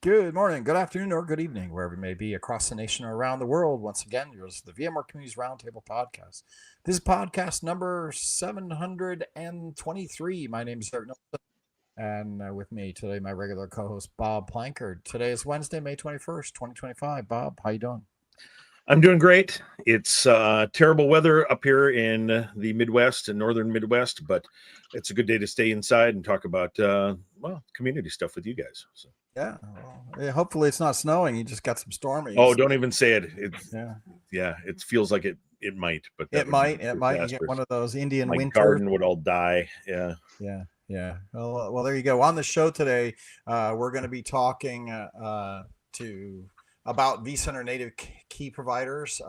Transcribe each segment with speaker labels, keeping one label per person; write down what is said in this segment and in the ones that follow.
Speaker 1: Good morning, good afternoon, or good evening, wherever you may be across the nation or around the world. Once again, yours the VMware Communities Roundtable podcast. This is podcast number 723. My name is Eric Nelson, and with me today, my regular co-host Bob Plankard. Today is Wednesday, May 21st, 2025. Bob, how you doing?
Speaker 2: I'm doing great. It's terrible weather up here in the Midwest and northern Midwest, but it's a good day to stay inside and talk about community stuff with you guys. So.
Speaker 1: Yeah, well, hopefully it's not snowing. You just got some stormy.
Speaker 2: Oh, don't even say it. It's
Speaker 1: yeah.
Speaker 2: It feels like it might, but
Speaker 1: it might. You get one of those Indian
Speaker 2: My
Speaker 1: winters.
Speaker 2: garden would all die. Yeah.
Speaker 1: Well, there you go. On the show today, we're going to be talking about vCenter native key providers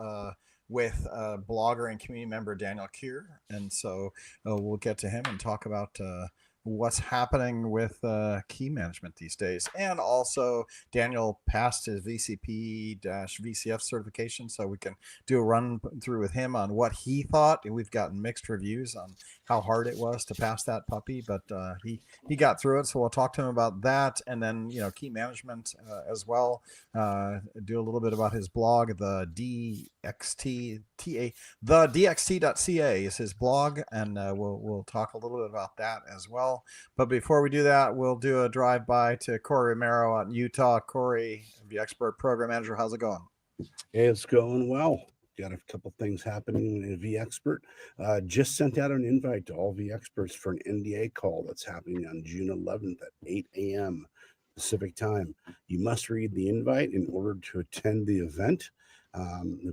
Speaker 1: with blogger and community member Daniel Keer, and so we'll get to him and talk about what's happening with key management these days. And also Daniel passed his VCP-VCF certification, so we can do a run through with him on what he thought. We've gotten mixed reviews on how hard it was to pass that puppy, but he got through it, so we'll talk to him about that. And then key management as well. Do a little bit about his blog, the thedxt.ca is his blog, and we'll talk a little bit about that as well. But before we do that, we'll do a drive-by to Corey Romero out in Utah. Corey, vExpert program manager, how's it going?
Speaker 3: Hey, it's going well. Got a couple things happening in vExpert. Just sent out an invite to all vExperts for an NDA call that's happening on June 11th at 8 a.m. Pacific time. You must read the invite in order to attend the event.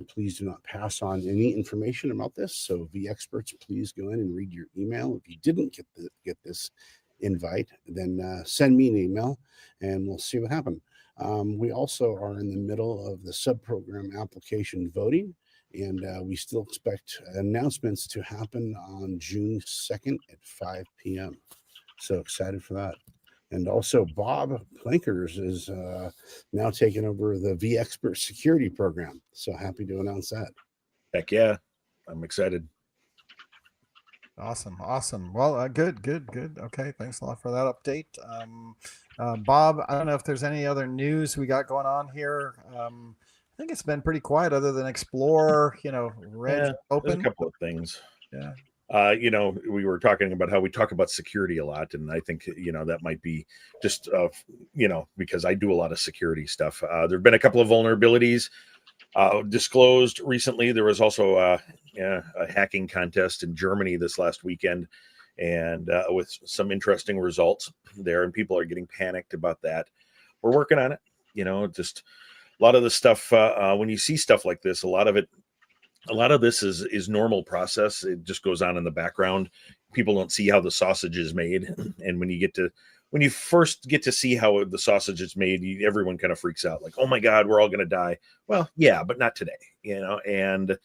Speaker 3: Please do not pass on any information about this. So vExperts, please go in and read your email. If you didn't get this invite, then send me an email and we'll see what happened. We also are in the middle of the sub-program application voting, and we still expect announcements to happen on June 2nd at 5 p.m. So excited for that. And also Bob Plankers is now taking over the vExpert security program. So happy to announce that.
Speaker 2: Heck yeah. I'm excited.
Speaker 1: Awesome. Well, good. Okay, thanks a lot for that update. Bob, I don't know if there's any other news we got going on here. I think it's been pretty quiet other than Explore, Red open.
Speaker 2: A couple of things.
Speaker 1: Yeah.
Speaker 2: We were talking about how we talk about security a lot, and I think that might be just because I do a lot of security stuff. There have been a couple of vulnerabilities disclosed recently. There was also a hacking contest in Germany this last weekend, and with some interesting results there, and people are getting panicked about that. We're working on it. Just a lot of the stuff when you see stuff like this, a lot of this is normal process. It just goes on in the background. People don't see how the sausage is made. And when you first get to see how the sausage is made, everyone kind of freaks out like, oh my God, we're all going to die. Well, yeah, but not today, and and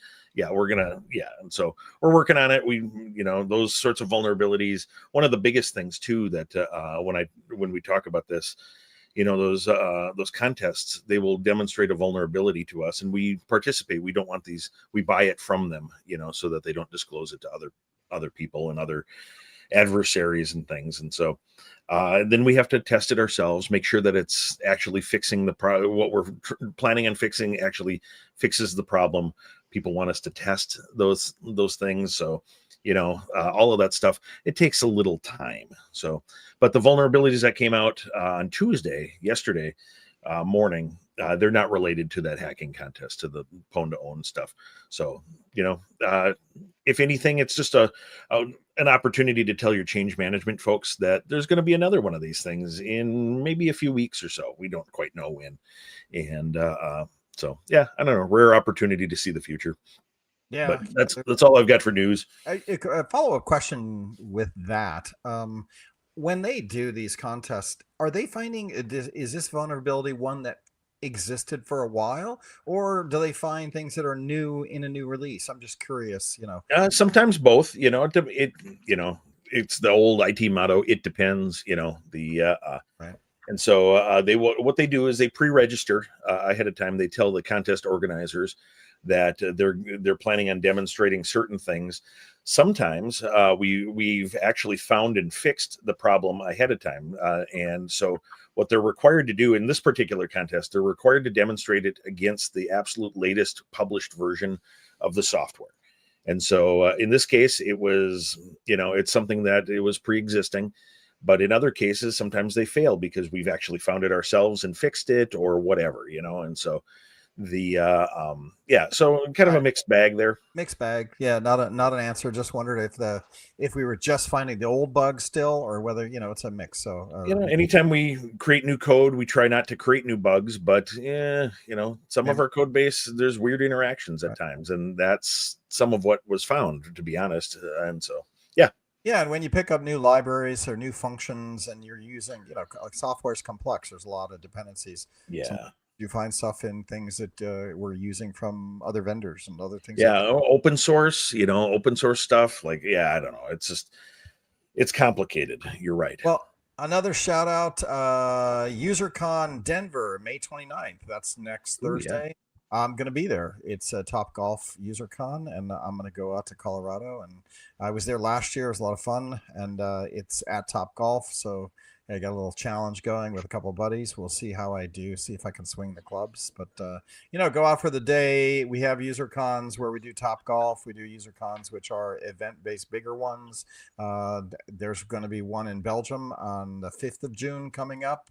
Speaker 2: so we're working on it. We, those sorts of vulnerabilities. One of the biggest things too, that when we talk about this, those contests, they will demonstrate a vulnerability to us, and we participate. We don't want these. We buy it from them, so that they don't disclose it to other people and other adversaries and things. And so then we have to test it ourselves, make sure that it's actually fixing what we're planning on fixing actually fixes the problem. People want us to test those things. So all of that stuff, it takes a little time. So, but the vulnerabilities that came out on yesterday morning, they're not related to that hacking contest, to the Pwn to Own stuff. So, if anything, it's just an opportunity to tell your change management folks that there's going to be another one of these things in maybe a few weeks or so. We don't quite know when. And so, yeah, I don't know, rare opportunity to see the future.
Speaker 1: Yeah,
Speaker 2: but that's all I've got for news.
Speaker 1: A follow-up question with that. When they do these contests, are they finding, is this vulnerability one that existed for a while, or do they find things that are new in a new release? I'm just curious,
Speaker 2: Sometimes both, it's the old IT motto, it depends,
Speaker 1: right.
Speaker 2: And so what they do is they pre-register ahead of time. They tell the contest organizers that they're planning on demonstrating certain things. Sometimes we've actually found and fixed the problem ahead of time, and so what they're required to do in this particular contest, they're required to demonstrate it against the absolute latest published version of the software. And so in this case, it was, it's something that it was pre-existing. But in other cases, sometimes they fail because we've actually found it ourselves and fixed it or whatever, and so so kind of a mixed bag there.
Speaker 1: Mixed bag. Yeah, not an answer. Just wondered if we were just finding the old bugs still, or whether it's a mix. So
Speaker 2: anytime we create new code, we try not to create new bugs, but some of our code base, there's weird interactions at times, and that's some of what was found, to be honest. And so
Speaker 1: yeah, and when you pick up new libraries or new functions, and you're using, like software is complex. There's a lot of dependencies.
Speaker 2: Yeah.
Speaker 1: So you find stuff in things that we're using from other vendors and other things.
Speaker 2: Yeah, open source, open source stuff. Like, I don't know. It's complicated. You're right.
Speaker 1: Well, another shout out, UserCon Denver, May 29th. That's next Thursday. Yeah. I'm going to be there. It's a Topgolf UserCon, and I'm going to go out to Colorado. And I was there last year. It was a lot of fun, and it's at Topgolf. So I got a little challenge going with a couple of buddies. We'll see how I do, see if I can swing the clubs. But, go out for the day. We have UserCons where we do Topgolf. We do UserCons, which are event-based, bigger ones. There's going to be one in Belgium on the 5th of June coming up.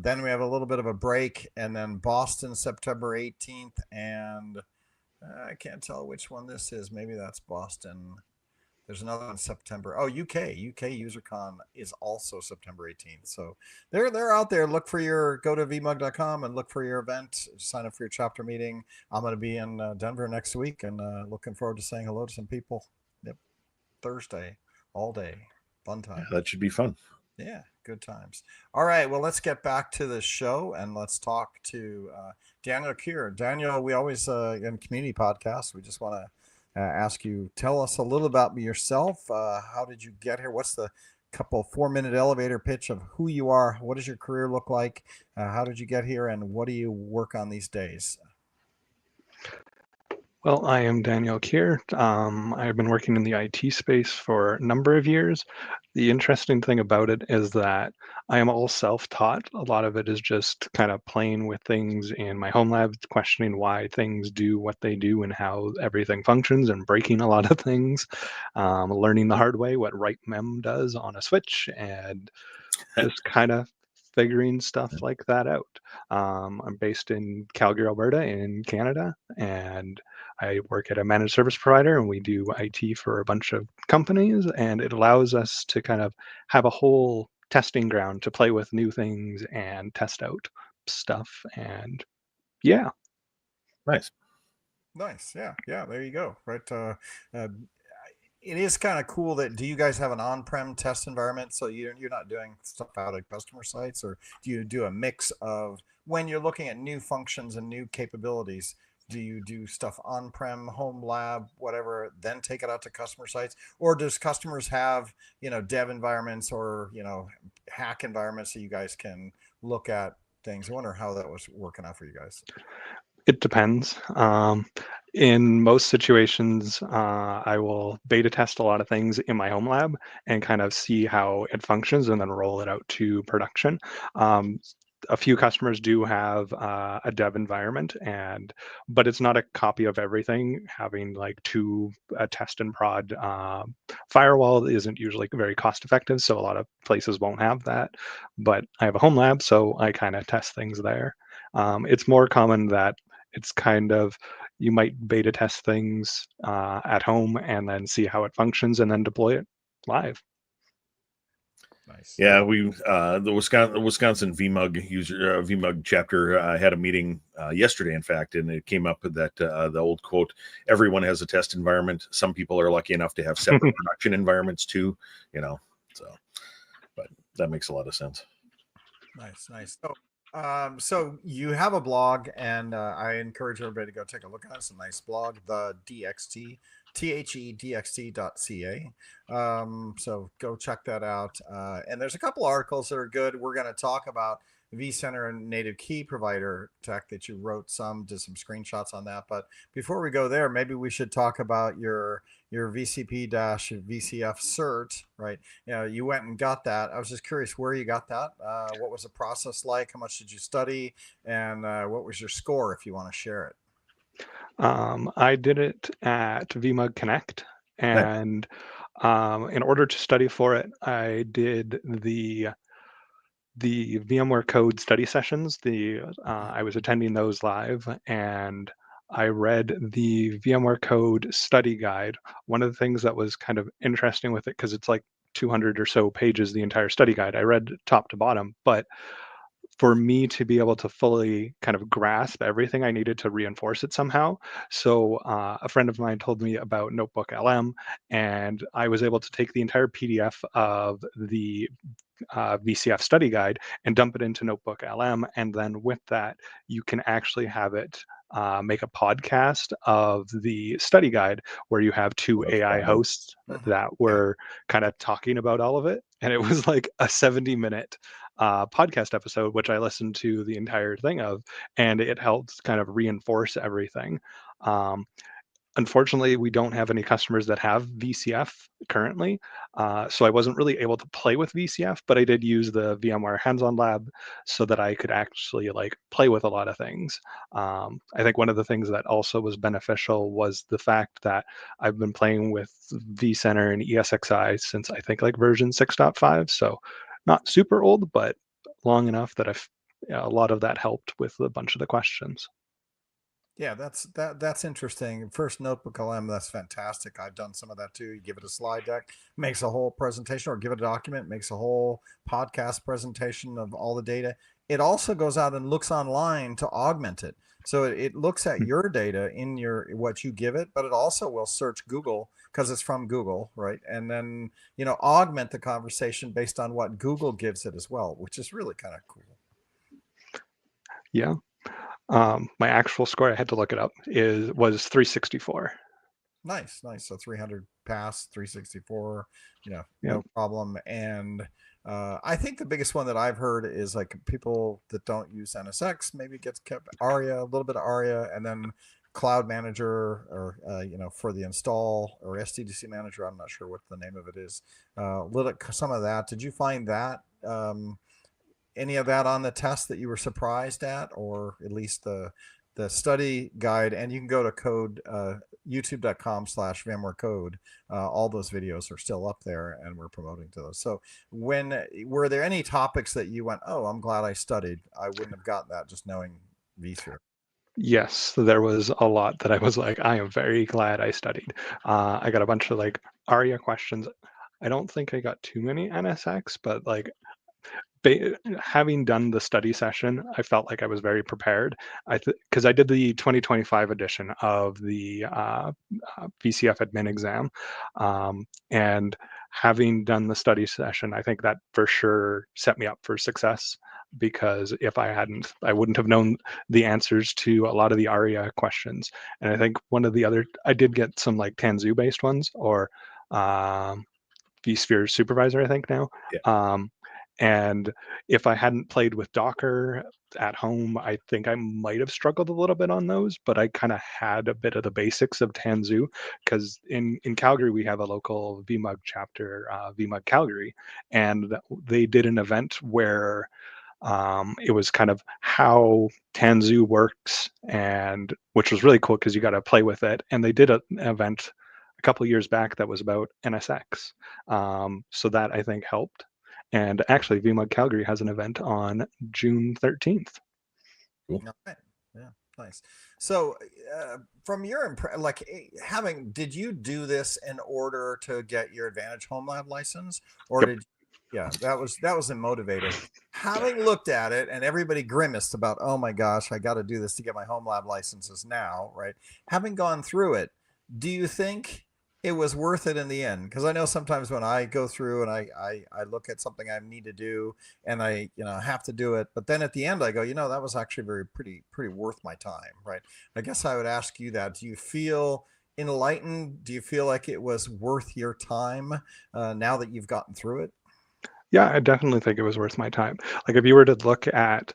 Speaker 1: Then we have a little bit of a break, and then Boston, September 18th, and I can't tell which one this is. Maybe that's Boston. There's another one in September. Oh, UK UserCon is also September 18th. So they're out there. Go to vmug.com and look for your event. Sign up for your chapter meeting. I'm going to be in Denver next week, and looking forward to saying hello to some people. Yep, Thursday, all day, fun time.
Speaker 2: Yeah, that should be fun.
Speaker 1: Yeah, good times. All right, well, let's get back to the show, and let's talk to Daniel Keer. Daniel, we always, in community podcasts, we just want to ask you, tell us a little about yourself. How did you get here? What's the 4-minute elevator pitch of who you are? What does your career look like? How did you get here, and what do you work on these days?
Speaker 4: Well, I am Daniel Keer. I've been working in the IT space for a number of years. The interesting thing about it is that I am all self-taught. A lot of it is just kind of playing with things in my home lab, questioning why things do what they do and how everything functions, and breaking a lot of things, learning the hard way what write mem does on a switch, and just kind of figuring stuff like that out. I'm based in Calgary, Alberta in Canada, and I work at a managed service provider, and we do IT for a bunch of companies, and it allows us to kind of have a whole testing ground to play with new things and test out stuff. And yeah.
Speaker 2: Nice.
Speaker 1: Yeah, there you go. Right. It is kind of cool do you guys have an on-prem test environment? So you're not doing stuff out at customer sites, or do you do a mix of, when you're looking at new functions and new capabilities, do you do stuff on-prem, home lab, whatever, then take it out to customer sites? Or does customers have, dev environments or, hack environments so you guys can look at things? I wonder how that was working out for you guys.
Speaker 4: It depends. In most situations, I will beta test a lot of things in my home lab and kind of see how it functions and then roll it out to production. A few customers do have a dev environment, but it's not a copy of everything. Having like a test and prod firewall isn't usually very cost effective, so a lot of places won't have that. But I have a home lab, so I kind of test things there. It's more common that it's kind of, you might beta test things at home and then see how it functions and then deploy it live.
Speaker 1: Nice.
Speaker 2: Yeah, we the Wisconsin vMug vMug chapter had a meeting yesterday, in fact, and it came up that the old quote, "Everyone has a test environment. Some people are lucky enough to have separate production environments too." So, but that makes a lot of sense.
Speaker 1: Nice. So you have a blog, and I encourage everybody to go take a look at it. It's a nice blog, the DXT, thedxt.ca. So go check that out. And there's a couple articles that are good. We're going to talk about vCenter and native key provider tech that you wrote did some screenshots on that. But before we go there, maybe we should talk about your VCP-VCF cert, right? You went and got that. I was just curious where you got that. What was the process like? How much did you study? And what was your score, if you want to share it?
Speaker 4: I did it at VMUG Connect,
Speaker 2: Nice.
Speaker 4: and in order to study for it, I did the VMware Code study sessions. I was attending those live, and I read the VMware Code study guide. One of the things that was kind of interesting with it, because it's like 200 or so pages, the entire study guide, I read top to bottom, but for me to be able to fully kind of grasp everything, I needed to reinforce it somehow. So a friend of mine told me about Notebook LM, and I was able to take the entire PDF of the VCF study guide and dump it into Notebook LM. And then with that, you can actually have it make a podcast of the study guide where you have two
Speaker 2: That's
Speaker 4: AI
Speaker 2: fun.
Speaker 4: hosts that were kind of talking about all of it. And it was like a 70-minute podcast episode, which I listened to the entire thing of, and it helped kind of reinforce everything. Unfortunately, we don't have any customers that have VCF currently, so I wasn't really able to play with VCF, but I did use the VMware hands-on lab so that I could actually like play with a lot of things. I think one of the things that also was beneficial was the fact that I've been playing with vCenter and ESXi since I think like version 6.5, so not super old, but long enough that a lot of that helped with a bunch of the questions.
Speaker 1: Yeah, that's interesting. First Notebook LM, that's fantastic. I've done some of that too. You give it a slide deck, makes a whole presentation, or give it a document, makes a whole podcast presentation of all the data. It also goes out and looks online to augment it. So it looks at your data in what you give it, but it also will search Google because it's from Google, right? And then augment the conversation based on what Google gives it as well, which is really kind of cool.
Speaker 4: Yeah. My actual score, I had to look it up, was 364.
Speaker 1: Nice. So 300 pass, 364,
Speaker 4: Yeah.
Speaker 1: no problem. And I think the biggest one that I've heard is like people that don't use NSX maybe gets kept ARIA, a little bit of ARIA, and then Cloud Manager or for the install, or SDDC Manager. I'm not sure what the name of it is. Some of that. Did you find that any of that on the test that you were surprised at, or at least the study guide? And you can go to code youtube.com/VMware code. All those videos are still up there, and we're promoting to those. So were there any topics that you went, oh, I'm glad I studied? I wouldn't have gotten that just knowing vSphere.
Speaker 4: Yes, there was a lot that I was like, I am very glad I studied. I got a bunch of like ARIA questions. I don't think I got too many NSX, but like having done the study session, I felt like I was very prepared. Because I did the 2025 edition of the VCF admin exam, and having done the study session, I think that for sure set me up for success. Because if I hadn't, I wouldn't have known the answers to a lot of the ARIA questions. And I think one of the other, I did get some like Tanzu based ones, or vSphere Supervisor, I think now.
Speaker 2: Yeah.
Speaker 4: And if I hadn't played with Docker at home, I think I might have struggled a little bit on those, but I kind of had a bit of the basics of Tanzu, because in Calgary, we have a local VMUG chapter, VMUG Calgary, and they did an event where it was kind of how Tanzu works, and which was really cool because you got to play with it. And they did an event a couple of years back that was about NSX. So that I think helped. And actually, VMUG Calgary has an event on June 13th.
Speaker 2: Cool.
Speaker 1: Okay. Yeah, nice. So, from your did you do this in order to get your Advantage Home Lab license, or
Speaker 4: Yep.
Speaker 1: that was the motivator? Having looked at it, and everybody grimaced about, oh my gosh, I got to do this to get my Home Lab licenses now, right? Having gone through it, do you think it was worth it in the end? Because I know sometimes when I go through and I look at something I need to do, and I have to do it, but then at the end I go, that was actually pretty worth my time, right? I guess I would ask you that. Do you feel enlightened? Do you feel like it was worth your time now that you've gotten through it?
Speaker 4: Yeah, I definitely think it was worth my time. Like if you were to look at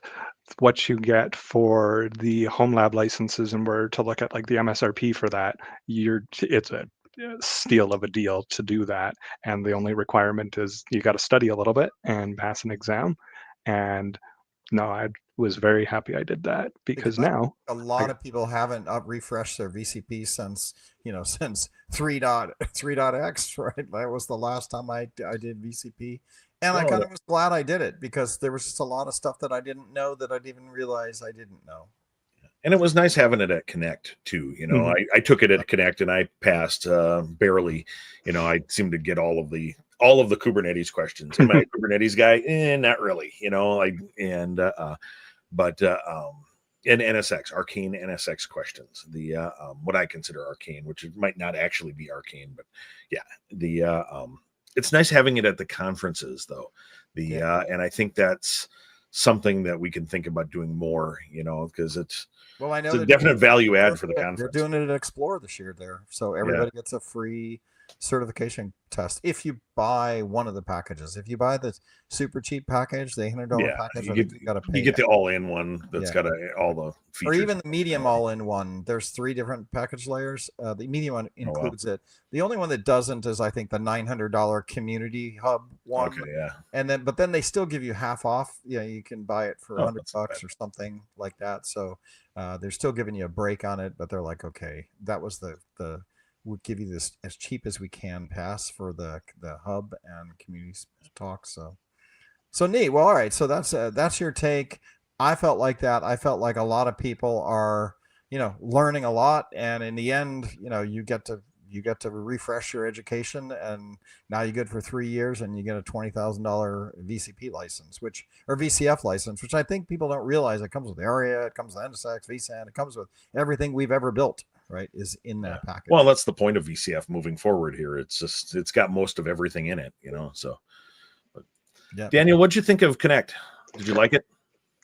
Speaker 4: what you get for the home lab licenses and were to look at like the MSRP for that, it's a steal of a deal to do that. And the only requirement is you got to study a little bit and pass an exam. And no, I was very happy I did that
Speaker 1: Because
Speaker 4: because now
Speaker 1: a
Speaker 4: I,
Speaker 1: lot of people haven't refreshed their VCP since since 3.x, right? That was the last time I did VCP, and I
Speaker 2: Well,
Speaker 1: kind of was glad I did it because there was just a lot of stuff that I didn't know that I didn't even realize I didn't know.
Speaker 2: and it was nice having it at Connect too.
Speaker 4: Mhm.
Speaker 2: I took it at Connect and I passed barely. I seemed to get all of the Kubernetes questions. Am I a Kubernetes guy? Not really. But and NSX, arcane NSX questions, the what I consider arcane, which might not actually be arcane, but yeah, it's nice having it at the conferences though. And I think that's something that we can think about doing more, because it's
Speaker 1: Well, I know
Speaker 2: a
Speaker 1: they're
Speaker 2: definite value
Speaker 1: doing
Speaker 2: add for the
Speaker 1: it-
Speaker 2: conference.
Speaker 1: They're doing it at Explore this year there, so everybody gets a free certification test if you buy one of the packages. If you buy the super cheap package, the $800 package, I think you got to pay.
Speaker 2: You get the all-in one that's
Speaker 1: Yeah.
Speaker 2: got all the features.
Speaker 1: Or even the medium all-in-one. There's 3 different package layers. The medium one includes it. The only one that doesn't is I think the $900 community hub one.
Speaker 2: Okay, yeah.
Speaker 1: And then, but then they still give you half off. Yeah, you can buy it for $100
Speaker 2: that's not bad.
Speaker 1: or something like that. So they're still giving you a break on it, but they're like, okay, that was the we'll give you this as cheap as we can pass for the hub and community talk. So neat. Well, all right. So that's your take. I felt like that. I felt like a lot of people are, learning a lot, and in the end, you get to refresh your education, and now you're good for 3 years, and you get a $20,000 VCP license, or VCF license, which I think people don't realize. It comes with ARIA, it comes with NSX, vCenter, it comes with everything we've ever built. Right, is in that package.
Speaker 2: Well, that's the point of VCF moving forward here. It's got most of everything in it, So,
Speaker 1: yeah.
Speaker 2: Daniel, what'd you think of Connect? Did you like it?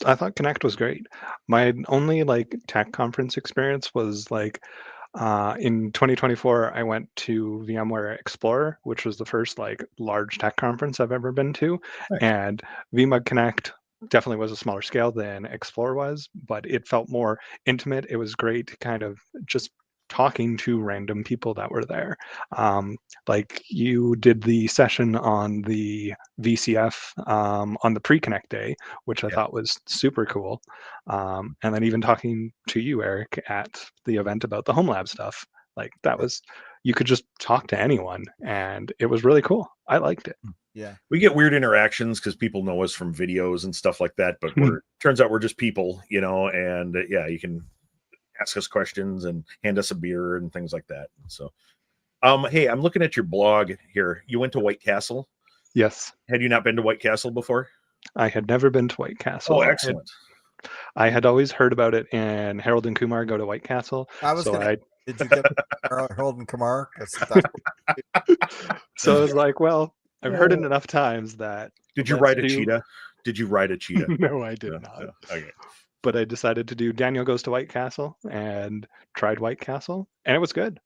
Speaker 4: I thought Connect was great. My only tech conference experience was in 2024, I went to VMware Explorer, which was the first large tech conference I've ever been to.
Speaker 2: Nice.
Speaker 4: And VMUG Connect definitely was a smaller scale than Explorer was, but it felt more intimate. It was great kind of just talking to random people that were there. You did the session on the VCF on the pre-Connect day, which I thought was super cool. And then even talking to you, Eric, at the event about the home lab stuff, that was, you could just talk to anyone, and it was really cool. I liked it.
Speaker 1: Yeah,
Speaker 2: we get weird interactions because people know us from videos and stuff like that, but turns out we're just people, and you can ask us questions and hand us a beer and things like that. So, hey, I'm looking at your blog here. You went to White Castle?
Speaker 4: Yes.
Speaker 2: Had you not been to White Castle before?
Speaker 4: I had never been to White Castle.
Speaker 2: Oh, excellent.
Speaker 4: I had always heard about it, and Harold and Kumar go to White Castle.
Speaker 1: Did you get Harold and Kumar?
Speaker 4: So I was like, well, I've heard it enough times that.
Speaker 2: Did you ride a cheetah? Did you ride a cheetah?
Speaker 4: No, I did not.
Speaker 2: No. Okay.
Speaker 4: But I decided to do Daniel Goes to White Castle and tried White Castle, and it was good.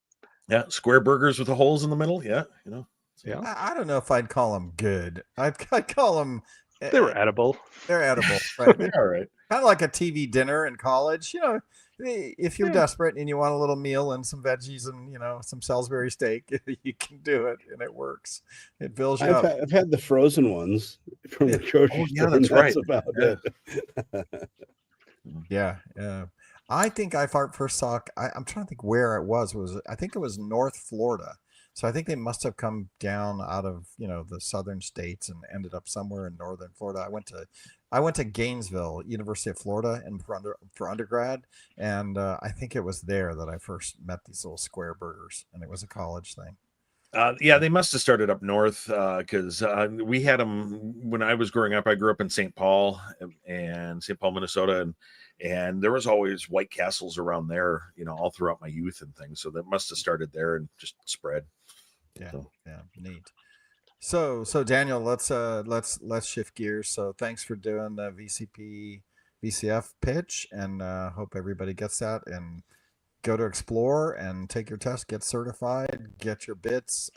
Speaker 2: Yeah, square burgers with the holes in the middle. Yeah,
Speaker 4: Yeah.
Speaker 1: I don't know if I'd call them good. I'd call them.
Speaker 4: They were edible.
Speaker 1: They're edible, right?
Speaker 2: They're all right.
Speaker 1: Kind of like a TV dinner in college. If you're desperate and you want a little meal and some veggies and some Salisbury steak, you can do it, and it works. It fills you up.
Speaker 3: I've had the frozen ones from the grocery store.
Speaker 2: That's right.
Speaker 3: About it.
Speaker 1: Yeah. I think I first saw. I'm trying to think where it was. I think it was North Florida. So I think they must have come down out of the southern states and ended up somewhere in northern Florida. I went to Gainesville, University of Florida, and for undergrad, and I think it was there that I first met these little square burgers, and it was a college thing.
Speaker 2: They must have started up north because we had them when I was growing up. I grew up in St. Paul, Minnesota, and there was always White Castles around there, all throughout my youth and things. So that must have started there and just spread.
Speaker 1: Yeah, yeah, neat. So Daniel, let's shift gears. So thanks for doing the VCF pitch, and hope everybody gets that. And go to Explore and take your test, get certified, get your bits.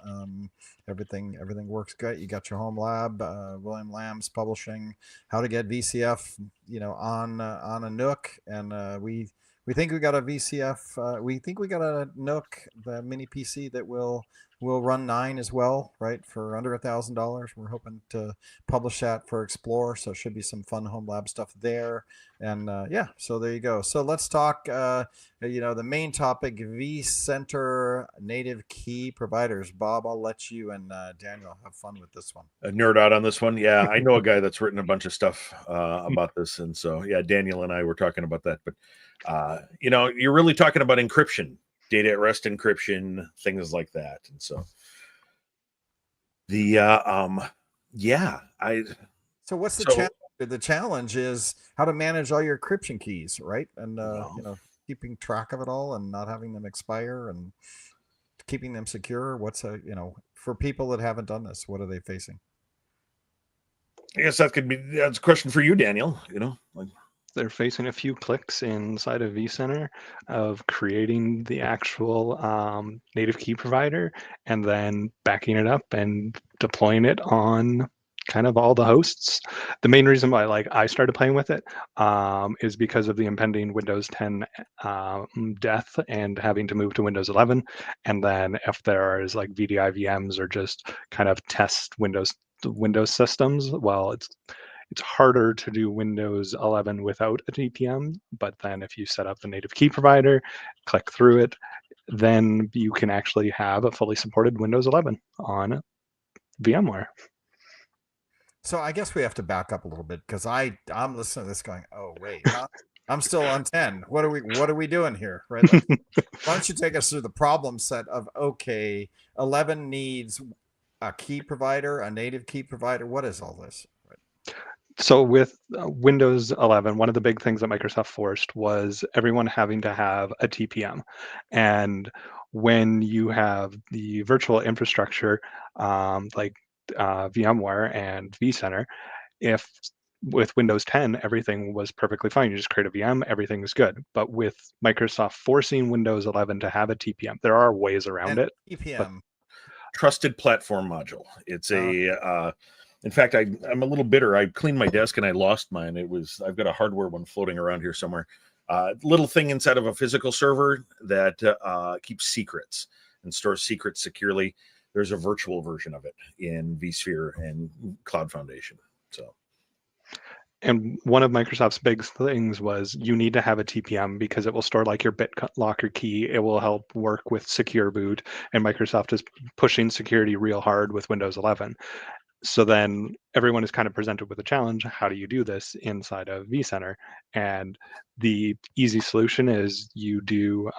Speaker 1: Everything works great. You got your home lab, William Lamb's publishing how to get VCF, on a Nook, and we think we got a VCF. We think we got a Nook, the mini PC that will run 9 as well, right? For under $1,000. We're hoping to publish that for Explore, so it should be some fun home lab stuff there. And so there you go. So let's talk. The main topic: vCenter native key providers. Bob, I'll let you and Daniel have fun with this one.
Speaker 2: Nerd out on this one. Yeah, I know a guy that's written a bunch of stuff about this, and so yeah, Daniel and I were talking about that. But you're really talking about encryption, data at rest encryption, things like that. And so
Speaker 1: So what's the challenge? The challenge is how to manage all your encryption keys, right? And keeping track of it all and not having them expire and keeping them secure. For people that haven't done this, what are they facing?
Speaker 2: I guess that's a question for you, Daniel.
Speaker 4: They're facing a few clicks inside of vCenter of creating the actual native key provider and then backing it up and deploying it on kind of all the hosts. The main reason why I started playing with it is because of the impending Windows 10 death and having to move to Windows 11. And then if there is VDI VMs or just kind of test Windows systems, well, it's harder to do Windows 11 without a TPM, but then if you set up the native key provider, click through it, then you can actually have a fully supported Windows 11 on VMware.
Speaker 1: So I guess we have to back up a little bit because I'm listening to this going, oh wait, I'm still on 10. What are we doing here? Right? Why don't you take us through the problem set of 11 needs a key provider, a native key provider. What is all this? Right.
Speaker 4: So with Windows 11, one of the big things that Microsoft forced was everyone having to have a TPM. And when you have the virtual infrastructure VMware and vCenter, if with Windows 10, everything was perfectly fine. You just create a VM, everything is good. But with Microsoft forcing Windows 11 to have a TPM, there are ways around it.
Speaker 1: TPM.
Speaker 2: Trusted Platform Module. It's in fact, I'm a little bitter. I cleaned my desk and I lost mine. I've got a hardware one floating around here somewhere. Little thing inside of a physical server that keeps secrets and stores secrets securely. There's a virtual version of it in vSphere and Cloud Foundation.
Speaker 4: And one of Microsoft's big things was you need to have a TPM because it will store your BitLocker key. It will help work with secure boot. And Microsoft is pushing security real hard with Windows 11. So then everyone is kind of presented with a challenge. How do you do this inside of vCenter? And the easy solution is you do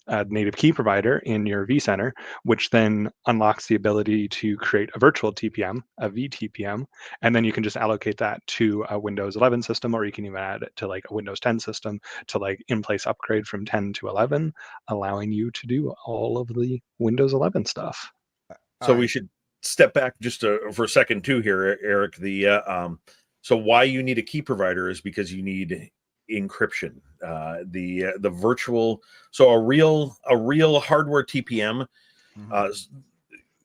Speaker 4: a native key provider in your vCenter, which then unlocks the ability to create a virtual TPM, a vTPM, and then you can just allocate that to a Windows 11 system, or you can even add it to a Windows 10 system to in-place upgrade from 10 to 11, allowing you to do all of the Windows 11 stuff.
Speaker 2: So we should step back just for a second too here, Eric. So why you need a key provider is because you need encryption. The virtual, so a real hardware TPM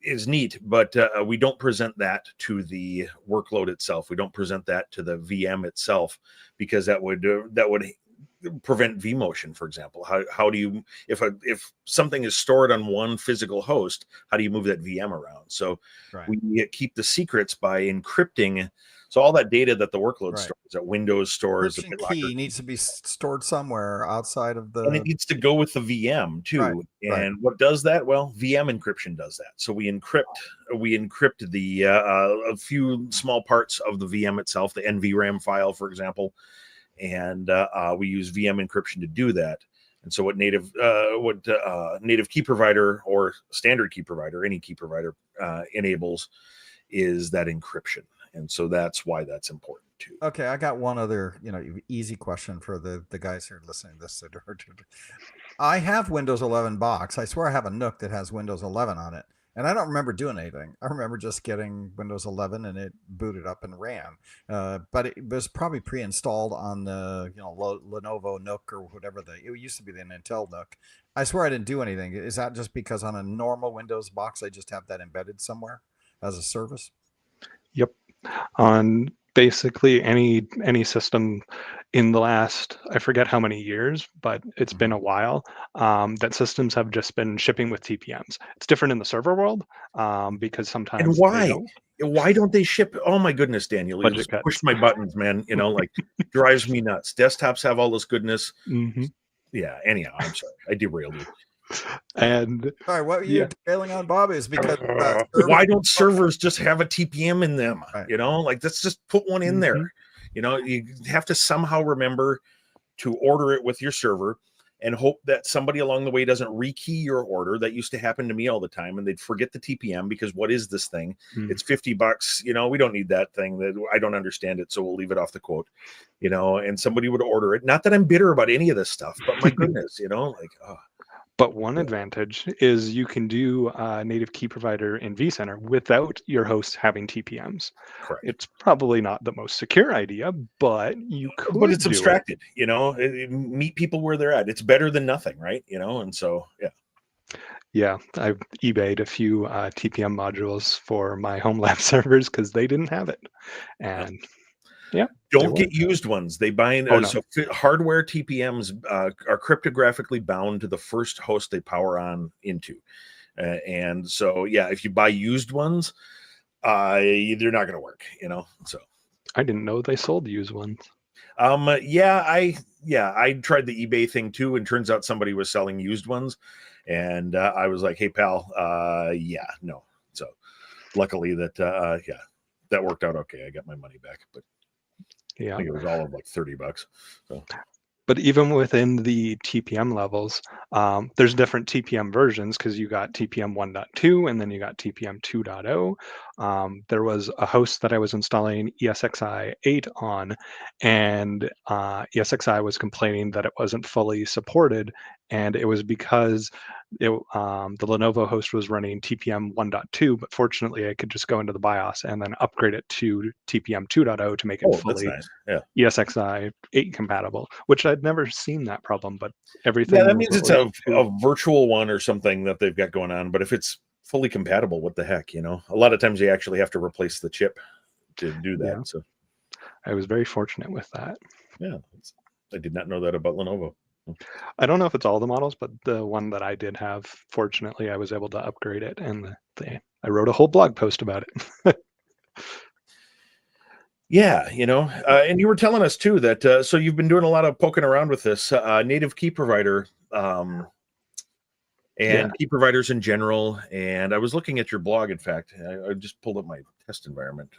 Speaker 2: is neat, but we don't present that to the workload itself. We don't present that to the VM itself because that would prevent vMotion, for example. How do you, if something is stored on one physical host, how do you move that VM around? So we keep the secrets by encrypting. So all that data that the workload stores, that Windows stores,
Speaker 1: the key needs to be stored somewhere outside of the,
Speaker 2: and it needs to go with the VM too. What does that? Well, VM encryption does that. So we encrypt the a few small parts of the VM itself, the NVRAM file, for example, and we use VM encryption to do that. And so what native key provider or standard key provider, any key provider enables is that encryption. And so that's why that's important too.
Speaker 1: Okay, I got one other, easy question for the guys who are listening to this. I have Windows 11 box. I swear I have a Nook that has Windows 11 on it. And I don't remember doing anything. I remember just getting Windows 11 and it booted up and ran. But it was probably pre-installed on the Lenovo Nook or whatever it used to be the Intel Nook. I swear I didn't do anything. Is that just because on a normal Windows box I just have that embedded somewhere as a service?
Speaker 4: Yep. On basically any system in the last, I forget how many years, but it's been a while, that systems have just been shipping with TPMs. It's different in the server world, because
Speaker 2: And
Speaker 4: sometimes they
Speaker 2: why?
Speaker 4: don't.
Speaker 2: Why don't they ship? Oh my goodness, Daniel, you
Speaker 4: Budget
Speaker 2: just
Speaker 4: cuts.
Speaker 2: push my buttons, man. Like drives me nuts. Desktops have all this goodness. Yeah. Anyhow, I'm sorry, I derailed you.
Speaker 4: And
Speaker 1: All right, what you derailing on, Bob, is because
Speaker 2: why don't servers just have a TPM in them?
Speaker 1: Right.
Speaker 2: Like let's just put one in there. You have to somehow remember to order it with your server and hope that somebody along the way doesn't rekey your order. That used to happen to me all the time, and they'd forget the TPM because what is this thing? It's $50. We don't need that thing. That I don't understand it, so we'll leave it off the quote. And somebody would order it. Not that I'm bitter about any of this stuff, but my goodness,
Speaker 4: But one advantage is you can do native key provider in vCenter without your hosts having TPMs.
Speaker 2: Correct.
Speaker 4: It's probably not the most secure idea, but you could.
Speaker 2: But it's
Speaker 4: do
Speaker 2: abstracted. Meet people where they're at. It's better than nothing, right? And so yeah.
Speaker 4: Yeah, I've eBayed a few TPM modules for my home lab servers because they didn't have it, and
Speaker 2: don't get used ones. They bind.
Speaker 4: Oh, no.
Speaker 2: So hardware TPMs are cryptographically bound to the first host they power on into, and so yeah, if you buy used ones, they're not going to work. So
Speaker 4: I didn't know they sold used ones.
Speaker 2: I tried the eBay thing too, and turns out somebody was selling used ones, and I was like, hey pal, no. So luckily that worked out okay. I got my money back, but
Speaker 4: yeah,
Speaker 2: I think it was all of like $30. So.
Speaker 4: But even within the TPM levels, there's different TPM versions because you got TPM 1.2 and then you got TPM 2.0. There was a host that I was installing ESXi 8 on, and ESXi was complaining that it wasn't fully supported, and it was because the Lenovo host was running TPM 1.2, but fortunately I could just go into the BIOS and then upgrade it to TPM 2.0 to make it fully
Speaker 2: nice. Yeah.
Speaker 4: ESXi 8 compatible, which I'd never seen that problem, but everything.
Speaker 2: Yeah, that means it's a virtual one or something that they've got going on. But if it's fully compatible, what the heck, A lot of times you actually have to replace the chip to do that.
Speaker 4: Yeah.
Speaker 2: So
Speaker 4: I was very fortunate with that.
Speaker 2: Yeah, I did not know that about Lenovo.
Speaker 4: I don't know if it's all the models, but the one that I did have, fortunately, I was able to upgrade it, and I wrote a whole blog post about it.
Speaker 2: Yeah, and you were telling us too that so you've been doing a lot of poking around with this native key provider and key providers in general. And I was looking at your blog. In fact, I just pulled up my test environment.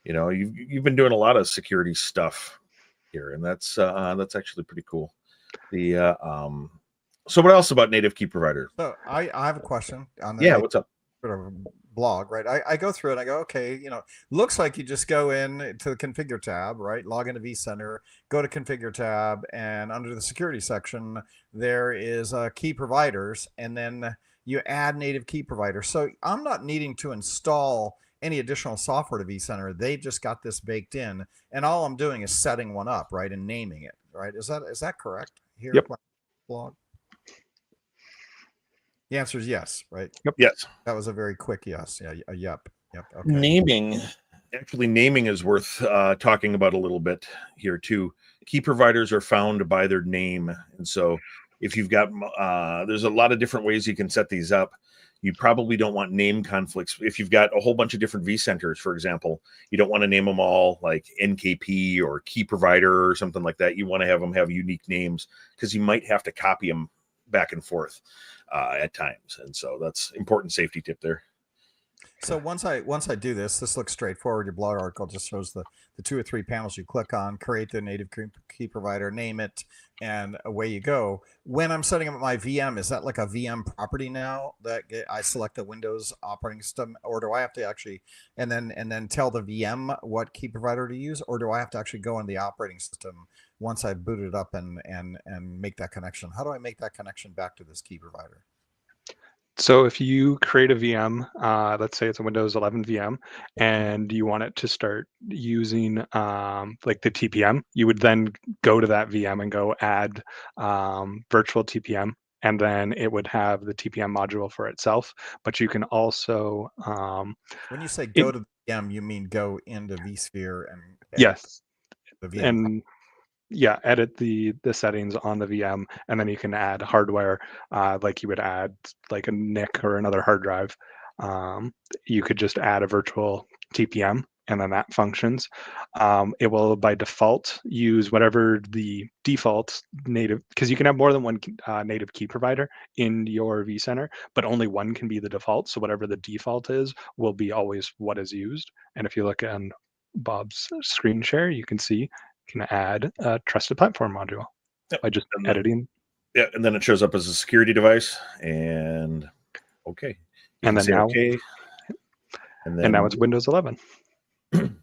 Speaker 2: You've been doing a lot of security stuff here, and that's actually pretty cool. So what else about native key provider?
Speaker 1: So I have a question on that.
Speaker 2: Yeah, what's up?
Speaker 1: Sort of blog, right? I go through it. I go, okay, looks like you just go in to the configure tab, right? Log into vCenter, go to configure tab, and under the security section, there is key providers, and then you add native key provider. So I'm not needing to install any additional software to vCenter. They just got this baked in, and all I'm doing is setting one up, right, and naming it, right? Is that correct here?
Speaker 4: Yep.
Speaker 1: Blog. The answer is yes, right?
Speaker 4: Yep.
Speaker 2: Yes.
Speaker 1: That was a very quick yes. Yeah. Yep. Okay.
Speaker 2: Naming is worth talking about a little bit here too. Key providers are found by their name, and so if you've got, there's a lot of different ways you can set these up. You probably don't want name conflicts. If you've got a whole bunch of different vCenters, for example, you don't want to name them all like NKP or key provider or something like that. You want to have them have unique names because you might have to copy them back and forth at times, and so that's important safety tip there.
Speaker 1: So once I do this looks straightforward. Your blog article just shows the 2 or 3 panels you click on, create the native key provider, name it, and away you go. When I'm setting up my VM, is that like a VM property now that I select the Windows operating system, or do I have to actually and then tell the VM what key provider to use, or do I have to actually go in the operating system once I've booted it up and make that connection? How do I make that connection back to this key provider?
Speaker 4: So if you create a VM, let's say it's a Windows 11 VM, and you want it to start using like the TPM, you would then go to that VM and go add virtual TPM, and then it would have the TPM module for itself. But you can also,
Speaker 1: When you say
Speaker 4: it,
Speaker 1: go to the VM, you mean go into vSphere and edit
Speaker 4: yes,
Speaker 1: the VM.
Speaker 4: and yeah, edit the settings on the VM, and then you can add hardware, like you would add like a NIC or another hard drive. You could just add a virtual TPM, and then that functions. It will by default use whatever the default native, because you can have more than one native key provider in your vCenter, but only one can be the default. So whatever the default is will be always what is used. And if you look on Bob's screen share, you can see can add a trusted platform module
Speaker 2: Yep.
Speaker 4: by just
Speaker 2: And then,
Speaker 4: editing.
Speaker 2: yeah, and then it shows up as a security device. And okay, you
Speaker 4: And
Speaker 2: can
Speaker 4: then
Speaker 2: say
Speaker 4: now,
Speaker 2: okay, and
Speaker 4: and now
Speaker 2: then
Speaker 4: it's Windows 11.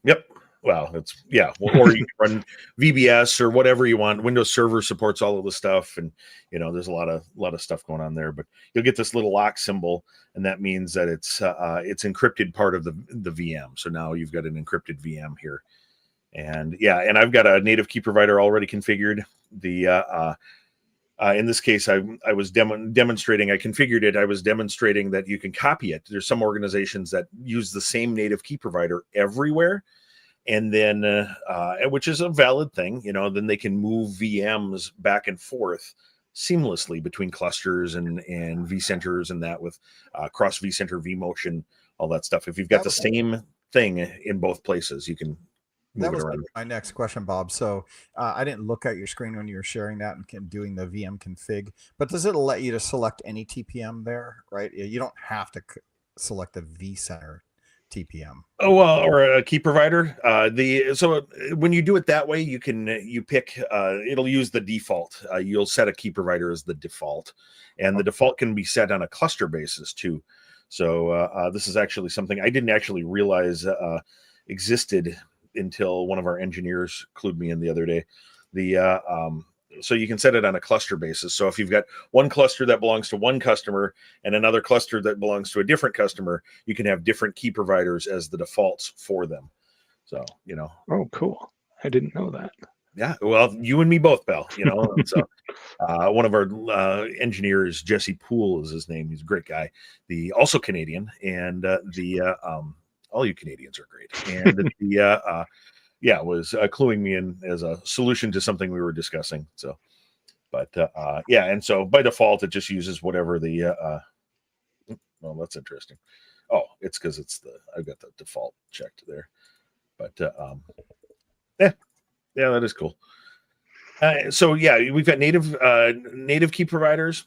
Speaker 2: yep. Well, it's yeah, or you can run VBS or whatever you want. Windows Server supports all of the stuff, and there's a lot of stuff going on there. But you'll get this little lock symbol, and that means that it's encrypted part of the VM. So now you've got an encrypted VM here. And yeah, and I've got a native key provider already configured. The in this case, I was demonstrating. I configured it. I was demonstrating that you can copy it. There's some organizations that use the same native key provider everywhere, and then which is a valid thing. Then they can move VMs back and forth seamlessly between clusters and vCenters and that with cross vCenter vMotion, all that stuff. If you've got the same thing in both places, you can
Speaker 1: That
Speaker 2: move it
Speaker 1: was
Speaker 2: around.
Speaker 1: my next question, Bob. So I didn't look at your screen when you were sharing that and doing the VM config, but does it let you to select any TPM there, right? You don't have to select the vCenter TPM.
Speaker 2: Oh, well, or a key provider. So when you do it that way, you pick. It'll use the default. You'll set a key provider as the default, and the default can be set on a cluster basis too. So this is actually something I didn't actually realize existed until one of our engineers clued me in the other day. So you can set it on a cluster basis. So if you've got one cluster that belongs to one customer and another cluster that belongs to a different customer, you can have different key providers as the defaults for them. So,
Speaker 4: Oh, cool. I didn't know that.
Speaker 2: Yeah, well, you and me both, Bell, and so one of our engineers, Jesse Poole is his name. He's a great guy. Also Canadian, and all you Canadians are great. And was cluing me in as a solution to something we were discussing. So, but and so by default, it just uses whatever the. Well, that's interesting. Oh, it's because I've got the default checked there. But yeah, that is cool. So yeah, we've got native key providers,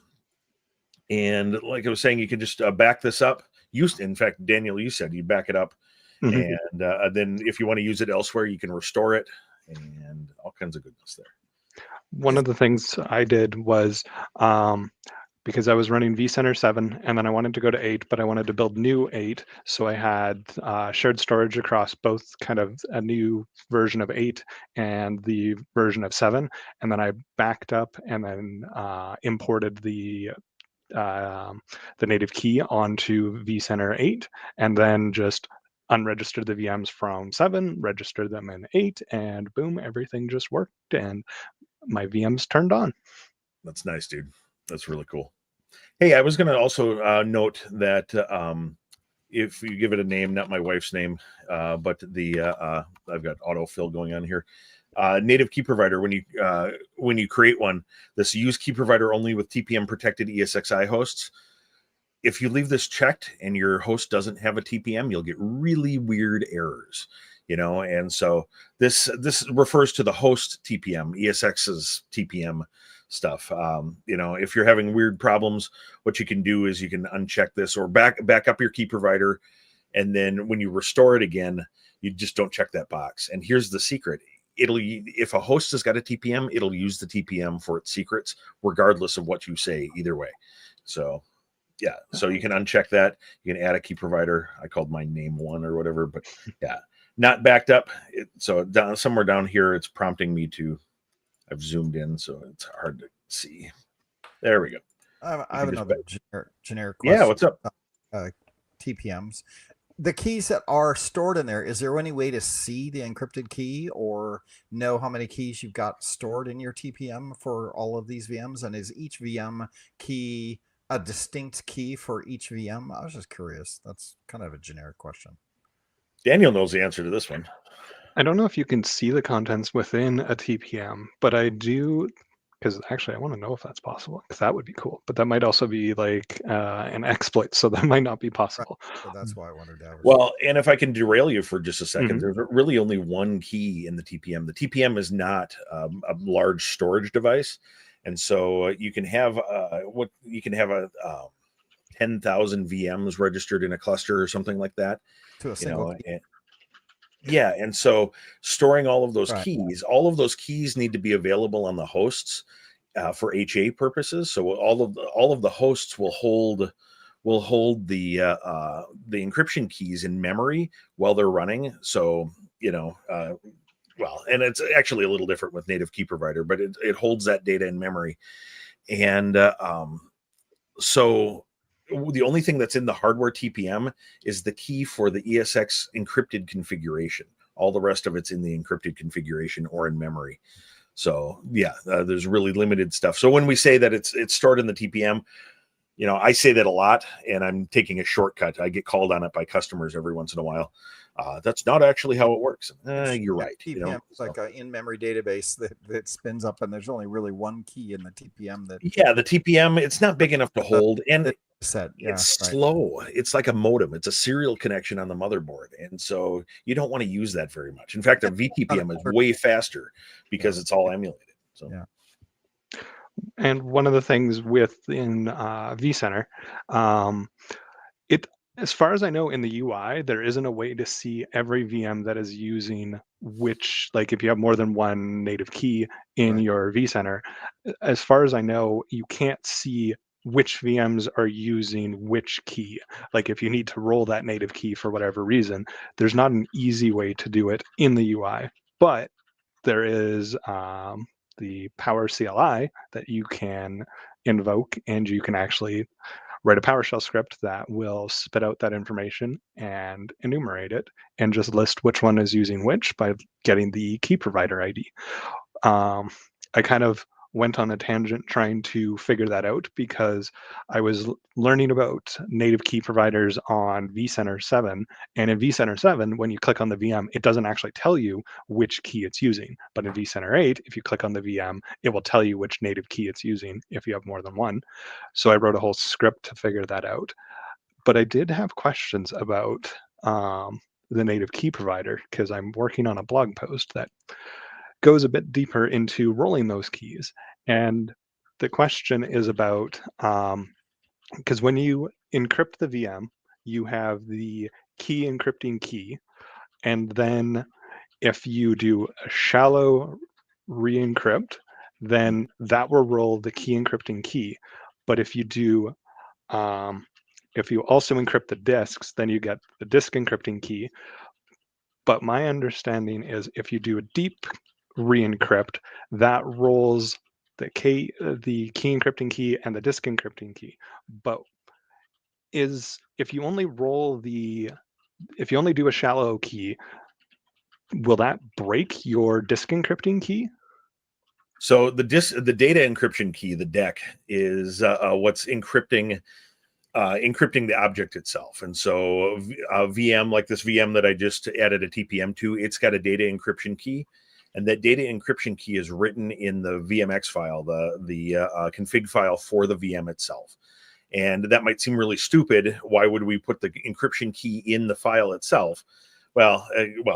Speaker 2: and like I was saying, you can just back this up. In fact, Daniel, you said you back it up. Mm-hmm. And then if you want to use it elsewhere, you can restore it and all kinds of goodness there.
Speaker 4: One of the things I did was because I was running vCenter 7 and then I wanted to go to 8, but I wanted to build new 8. So I had shared storage across both kind of a new version of 8 and the version of 7. And then I backed up and then imported the native key onto vCenter 8 and then just unregistered the VMs from 7, registered them in 8, and boom, everything just worked and my VMs turned on.
Speaker 2: That's nice, dude. That's really cool. Hey, I was going to also note that if you give it a name, not my wife's name, but I've got autofill going on here. Native key provider, when you create one, this use key provider only with TPM protected ESXi hosts. If you leave this checked and your host doesn't have a TPM, you'll get really weird errors, and so this refers to the host TPM, ESX's TPM stuff. If you're having weird problems, what you can do is you can uncheck this or back up your key provider, and then when you restore it again, you just don't check that box. And here's the secret. If a host has got a TPM, it'll use the TPM for its secrets, regardless of what you say, either way. So yeah, so you can uncheck that. You can add a key provider. I called mine name 1 or whatever, but yeah, not backed up. So somewhere down here, it's prompting me to, I've zoomed in, so it's hard to see. There we go.
Speaker 1: I
Speaker 2: You
Speaker 1: have
Speaker 2: can just
Speaker 1: another generic
Speaker 2: yeah,
Speaker 1: question.
Speaker 2: what's up?
Speaker 1: TPMs. The keys that are stored in there, is there any way to see the encrypted key or know how many keys you've got stored in your TPM for all of these VMs? And is each VM key a distinct key for each VM? I was just curious. That's kind of a generic question.
Speaker 2: Daniel knows the answer to this one.
Speaker 4: I don't know if you can see the contents within a TPM, but I do, because actually I want to know if that's possible, because that would be cool. But that might also be like an exploit, so that might not be
Speaker 1: Right.
Speaker 4: possible.
Speaker 1: So that's why I wondered that.
Speaker 2: Well, and if I can derail you for just a second,
Speaker 4: Mhm.
Speaker 2: there's really only one key in the TPM. The TPM is not a large storage device, and so you can have 10,000 VMs registered in a cluster or something like that.
Speaker 1: To a
Speaker 2: You
Speaker 1: single
Speaker 2: know,
Speaker 1: key.
Speaker 2: and, yeah, and so storing all of those
Speaker 1: Right.
Speaker 2: keys need to be available on the hosts for HA purposes. So all of the hosts will hold the encryption keys in memory while they're running. So well, and it's actually a little different with native key provider, but it holds that data in memory. And so the only thing that's in the hardware TPM is the key for the ESX encrypted configuration. All the rest of it's in the encrypted configuration or in memory. So yeah, there's really limited stuff. So when we say that it's stored in the TPM, I say that a lot, and I'm taking a shortcut. I get called on it by customers every once in a while. That's not actually how it works. You're right.
Speaker 1: TPM is like an in-memory database that spins up, and there's only really one key in the TPM that.
Speaker 2: Yeah, the TPM, it's not big enough to hold, and
Speaker 1: set. Yeah,
Speaker 2: it's
Speaker 1: right.
Speaker 2: slow. It's like a modem. It's a serial connection on the motherboard, and so you don't want to use that very much. In fact, a vTPM is way faster because it's all emulated. So.
Speaker 1: Yeah.
Speaker 4: And one of the things within vCenter, as far as I know, in the UI, there isn't a way to see every VM that is using which, like if you have more than one native key in
Speaker 1: Right.
Speaker 4: your vCenter, as far as I know, you can't see which VMs are using which key. Like if you need to roll that native key for whatever reason, there's not an easy way to do it in the UI, but there is the Power CLI that you can invoke, and you can actually write a PowerShell script that will spit out that information and enumerate it and just list which one is using which by getting the key provider ID. I kind of went on a tangent trying to figure that out because I was learning about native key providers on vCenter 7. And in vCenter 7, when you click on the VM, it doesn't actually tell you which key it's using. But in vCenter 8, if you click on the VM, it will tell you which native key it's using if you have more than one. So I wrote a whole script to figure that out. But I did have questions about the native key provider because I'm working on a blog post that goes a bit deeper into rolling those keys. And the question is about, because when you encrypt the VM, you have the key encrypting key. And then if you do a shallow re-encrypt, then that will roll the key encrypting key. But if you do, if you also encrypt the disks, then you get the disk encrypting key. But my understanding is if you do a deep re-encrypt, that rolls the key encrypting key and the disk encrypting key. But if you only do a shallow key, will that break your disk encrypting key?
Speaker 2: So the data encryption key, the DEC, is what's encrypting the object itself. And so a VM like this VM that I just added a TPM to, it's got a data encryption key. And that data encryption key is written in the VMX file, the config file for the VM itself. And that might seem really stupid. Why would we put the encryption key in the file itself? Well,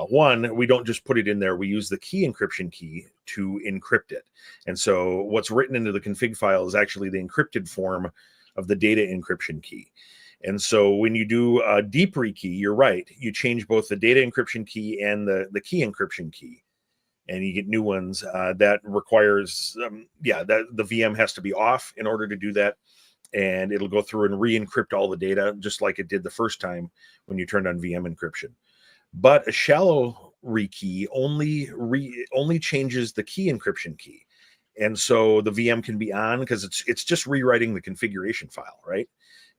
Speaker 2: one, we don't just put it in there. We use the key encryption key to encrypt it. And so what's written into the config file is actually the encrypted form of the data encryption key. And so when you do a deep rekey, you're right. You change both the data encryption key and the key encryption key. And you get new ones that requires, that the VM has to be off in order to do that. And it'll go through and re-encrypt all the data, just like it did the first time when you turned on VM encryption. But a shallow rekey only changes the key encryption key. and so the VM can be on because it's just rewriting the configuration file, right?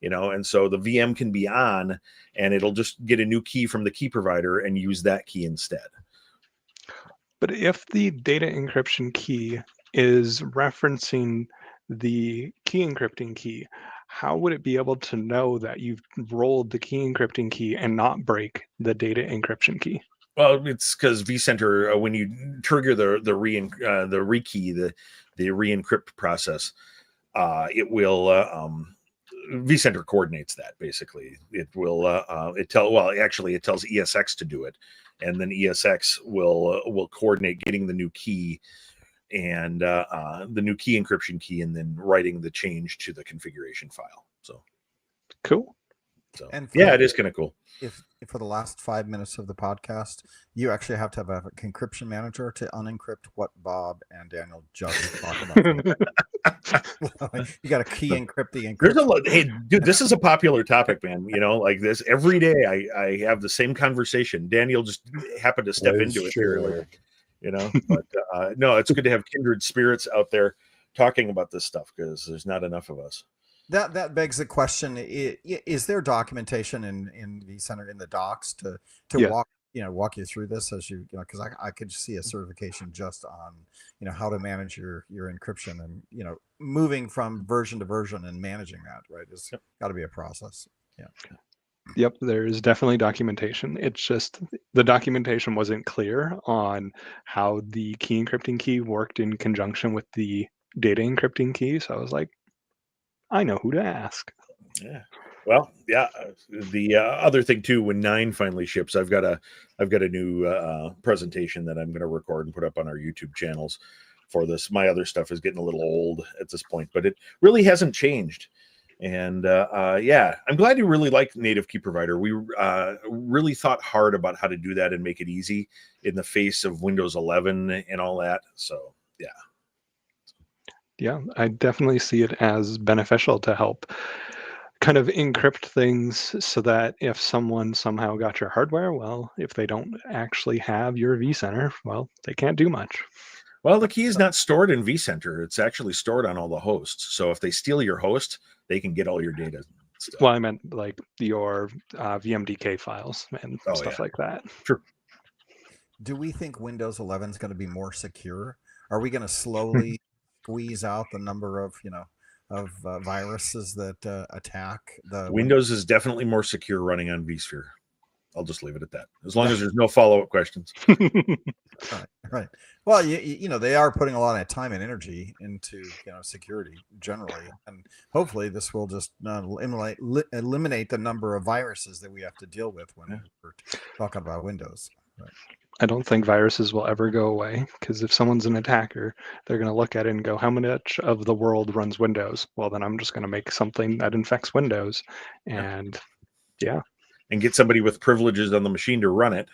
Speaker 2: And so the VM can be on, and it'll just get a new key from the key provider and use that key instead.
Speaker 4: But if the data encryption key is referencing the key encrypting key, how would it be able to know that you've rolled the key encrypting key and not break the data encryption key?
Speaker 2: Well, it's because vCenter, when you trigger the rekey, the re-encrypt process, it will vCenter coordinates that. Basically, it will it tells ESX to do it, and then ESX will coordinate getting the new key and the new key encryption key, and then writing the change to the configuration file. So
Speaker 4: cool.
Speaker 2: So
Speaker 1: And
Speaker 2: yeah, it is kind of cool.
Speaker 1: If for the last 5 minutes of the podcast, you actually have to have a encryption manager to unencrypt what Bob and Daniel just talked about. You got to key encrypt the encryption.
Speaker 2: There's a lot. Hey, dude, this is a popular topic, man. Like this every day. I have the same conversation. Daniel just happened to step into it here, But no, it's good to have kindred spirits out there talking about this stuff because there's not enough of us.
Speaker 1: That begs the question: is there documentation in vCenter in the docs to walk you through this as because I could see a certification just on how to manage your encryption and moving from version to version and managing that, right? It's got to be a process. Yeah.
Speaker 4: Yep, there's definitely documentation. It's just the documentation wasn't clear on how the key encrypting key worked in conjunction with the data encrypting key. So I was like, I know who to ask.
Speaker 2: Yeah. Well, yeah. The other thing too, when 9 finally ships, I've got a new presentation that I'm going to record and put up on our YouTube channels for this. My other stuff is getting a little old at this point, but it really hasn't changed. And yeah, I'm glad you really like Native Key Provider. We really thought hard about how to do that and make it easy in the face of Windows 11 and all that. So yeah.
Speaker 4: Yeah, I definitely see it as beneficial to help kind of encrypt things so that if someone somehow got your hardware, well, if they don't actually have your vCenter, well, they can't do much.
Speaker 2: Well, the key is not stored in vCenter. It's actually stored on all the hosts. So if they steal your host, they can get all your data.
Speaker 4: Well, I meant like your VMDK files and stuff like that.
Speaker 2: Sure.
Speaker 1: Do we think Windows 11 is going to be more secure? Are we going to slowly squeeze out the number of viruses that attack the
Speaker 2: Windows is definitely more secure running on vSphere. I'll just leave it at that, as long as there's no follow-up questions.
Speaker 1: Right. Well, they are putting a lot of time and energy into security generally, and hopefully this will just eliminate the number of viruses that we have to deal with when we're talking about Windows. Right.
Speaker 4: I don't think viruses will ever go away because if someone's an attacker, they're going to look at it and go, how much of the world runs Windows? Well, then I'm just going to make something that infects Windows. And
Speaker 2: and get somebody with privileges on the machine to run it,